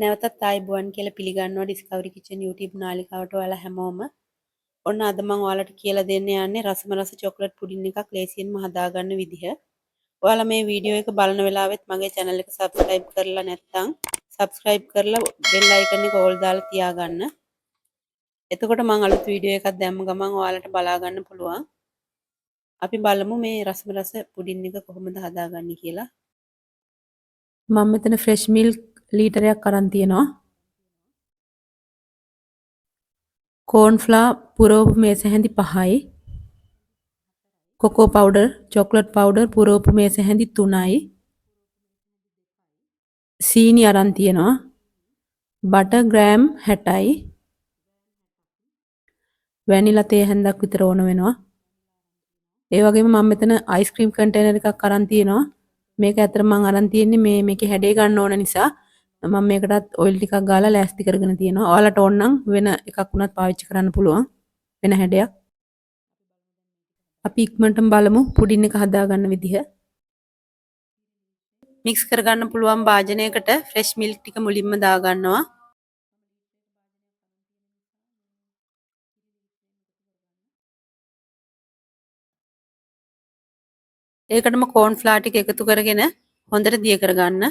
නැවතත් ආයුබෝවන් කියලා පිළිගන්නවා ඩිස්කවරි කිචන් YouTube නාලිකාවට ඔයාලා හැමෝම. ඔන්න අද මම ඔයාලට කියලා දෙන්න යන්නේ රසම රස චොක්ලට් පුඩින් එකක් ලේසියෙන්ම හදාගන්න විදිහ. ඔයාලා මේ වීඩියෝ එක බලන වෙලාවෙත් මගේ channel එක subscribe කරලා නැත්නම් subscribe කරලා bell icon එක all දාලා තියාගන්න. එතකොට මම අලුත් වීඩියෝ එකක් දැම්ම ගමන් ඔයාලට බලා ගන්න පුළුවන්. අපි බලමු මේ රසම රස පුඩින් එක කොහොමද හදාගන්නේ කියලා. මම මෙතන fresh milk ලීටරයක් අරන් තියෙනවා. කෝර්න්ෆ්ලා පුරවපු මේස හැඳි 5යි. කොකෝ පවුඩර්, චොක්ලට් පවුඩර් පුරවපු මේස හැඳි 3යි. සීනි අරන් තියෙනවා. Butter gram 60යි. වැනිලා තේ හැන්දක් විතර ඕන වෙනවා. ඒ වගේම මම මෙතන අයිස්ක්‍රීම් කන්ටේනර් එකක් අරන් තියෙනවා. මේක ඇත්තට මම අරන් තියෙන්නේ මේකේ හැඩේ ගන්න ඕන නිසා මම මේකටත් ඔයිල් ටිකක් ගාලා ලෑස්ති කරගෙන තියෙනවා. ඔයාලට ඕන නම් වෙන එකක් වුණත් පාවිච්චි කරන්න පුළුවන්. වෙන හැඩයක්. අපි ඉක්මනටම බලමු පුඩින් එක හදාගන්න විදිහ. මික්ස් කරගන්න පුළුවන් භාජනයකට ෆ්‍රෙෂ් මිල්ක් ටික මුලින්ම දාගන්නවා. ඒකටම කෝර්න්ෆ්ලා ටික එකතු කරගෙන හොඳට දිය කරගන්න.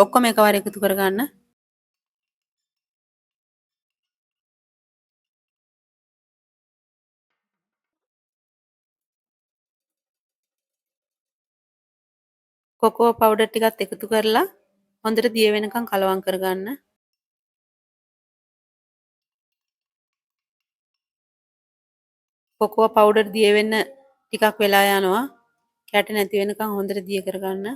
ඔක්කොම එකවර එකතු කරගන්න. කොකෝ පවුඩර් ටිකත් එකතු කරලා හොඳට දිය වෙනකන් කලවම් කරගන්න. කොකෝ පවුඩර් දිය වෙන්න ටිකක් වෙලා යනවා. කැට නැති වෙනකන් හොඳට දිය කරගන්න.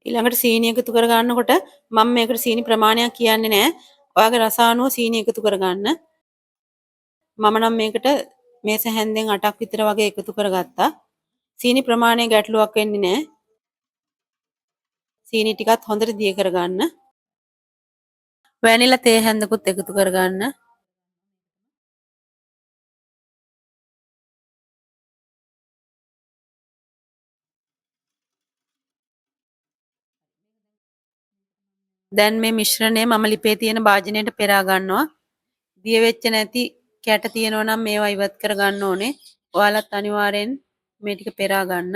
ඊළඟට සීනි එකතු කරගන්නකොට මම මේකට සීනි ප්‍රමාණයක් කියන්නේ නැහැ. ඔයාගේ රස අනුව සීනි එකතු කරගන්න. මම නම් මේකට මේස හැන්දෙන් 8ක් විතර වගේ එකතු කරගත්තා. සීනි ප්‍රමාණය ගැටලුවක් වෙන්නේ නැහැ. සීනි ටිකත් හොඳට දිය කරගන්න. වැනිලා තේ හැන්දකුත් එකතු කරගන්න. දැන් මේ මිශ්‍රණය මම ලිපේ තියෙන භාජනයට පෙරා ගන්නවා. දිය වෙච්ච නැති කැට තියෙනවා නම් මේවා ඉවත් කර ගන්න ඕනේ. ඔයාලත් අනිවාර්යෙන් මේ ටික පෙරා ගන්න.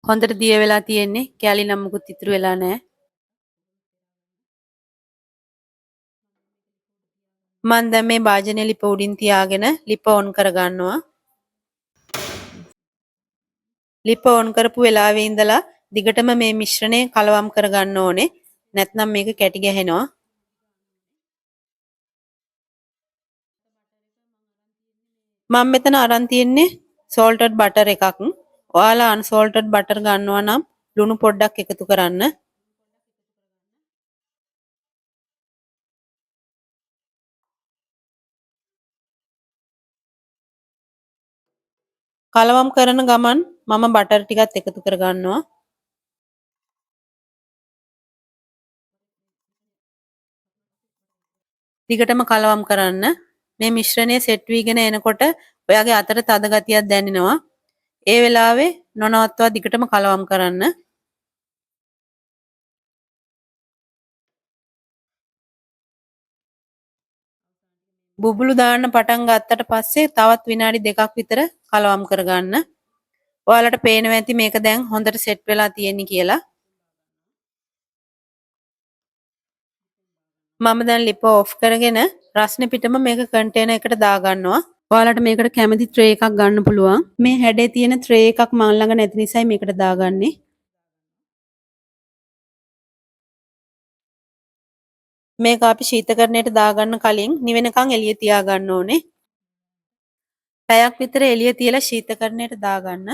හොඳට දිය වෙලා තියෙන්නේ. කැලි නම් මුකුත් ඉතුරු වෙලා නැහැ. මම දැන් මේ භාජනයේ ලිප උඩින් තියාගෙන ලිප ඔන් කරගන්නවා. ලිප ඔන් කරපු වෙලාවේ ඉඳලා දිගටම මේ මිශ්‍රණය කලවම් කරගන්න ඕනේ. නැත්නම් මේක කැටි ගැහෙනවා. මම මෙතන අරන් තියෙන්නේ salted butter එකක්. ඔයාලා unsalted butter ගන්නවා නම් ලුණු පොඩ්ඩක් එකතු කරන්න. කලවම් කරන ගමන් මම බටර් ටිකත් එකතු කරගන්නවා. දිගටම කලවම් කරන්න. මේ මිශ්‍රණය සෙට් වීගෙන එනකොට ඔයාගේ අතට තද ගතියක් දැනෙනවා. ඒ වෙලාවේ නොනවත්වා දිගටම කලවම් කරන්න. බුබුලු දාන්න පටන් ගත්තට පස්සේ තවත් විනාඩි 2ක් විතර කලවම් කරගන්න. ඔයාලට පේනවා ඇති මේක දැන් හොඳට සෙට් වෙලා තියෙන්නේ කියලා. මම දැන් ලිප ඔෆ් කරගෙන රස්නේ පිටම මේක කන්ටේනර් එකට දාගන්නවා. ඔයාලට මේකට කැමති ට්‍රේ එකක් ගන්න පුළුවන්. මේ හැඩේ තියෙන ට්‍රේ එකක් මන් ළඟ නැති නිසායි මේකට දාගන්නේ. මේක අපි ශීතකරණයට දාගන්න කලින් නිවෙනකන් එළිය තියාගන්න ඕනේ. පැයක් විතර එළිය තියලා ශීතකරණයට දාගන්න.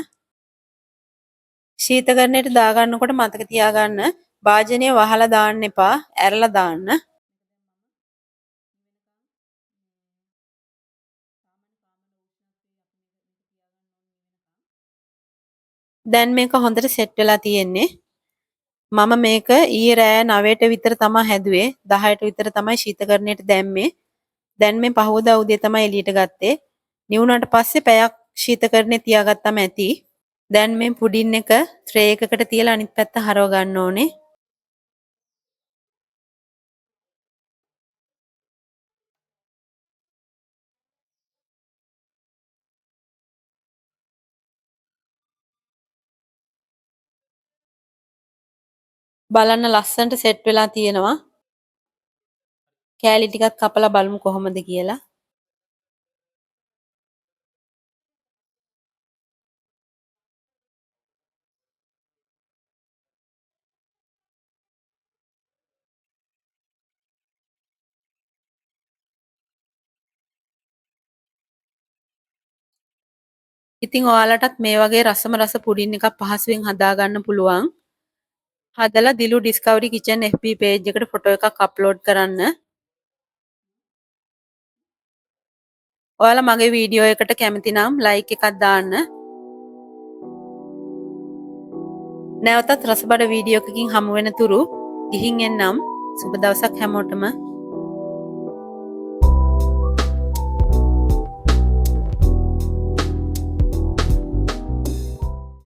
ශීතකරණයට දාගන්නකොට මතක තියාගන්න භාජනය වහලා දාන්න එපා, ඇරලා දාන්න. දැන් මේක හොඳට සෙට් වෙලා තියෙන්නේ. මම මේක ඊයේ රෑ 9ට විතර තමයි හැදුවේ. 10ට විතර තමයි ශීතකරණයට දැම්මේ. දැන් මේ පහවදා උදේ තමයි එළියට ගත්තේ. නිවුණාට පස්සේ පැයක් ශීතකරණේ තියාගත්තම ඇති. දැන් මේ පුඩින් එක ට්‍රේ එකකට තියලා අනිත් පැත්ත හරව ගන්න ඕනේ. බලන්න ලස්සනට සෙට් වෙලා තියෙනවා. කෑලි ටිකක් කපලා බලමු කොහොමද කියලා. ඉතින් ඔයාලටත් මේ වගේ රසම රස පුඩින් එකක් පහසුවෙන් හදාගන්න පුළුවන්. හදලා Dilu discovery kitchen FB page එකට ෆොටෝ එකක් අප්ලෝඩ් කරන්න. ඔයාලා මගේ වීඩියෝ එකට කැමති නම් ලයික් එකක් දාන්න. නැවතත් රසබඩ වීඩියෝ එකකින් හමු වෙන තුරු ගිහින් එන්නම්. සුබ දවසක් හැමෝටම.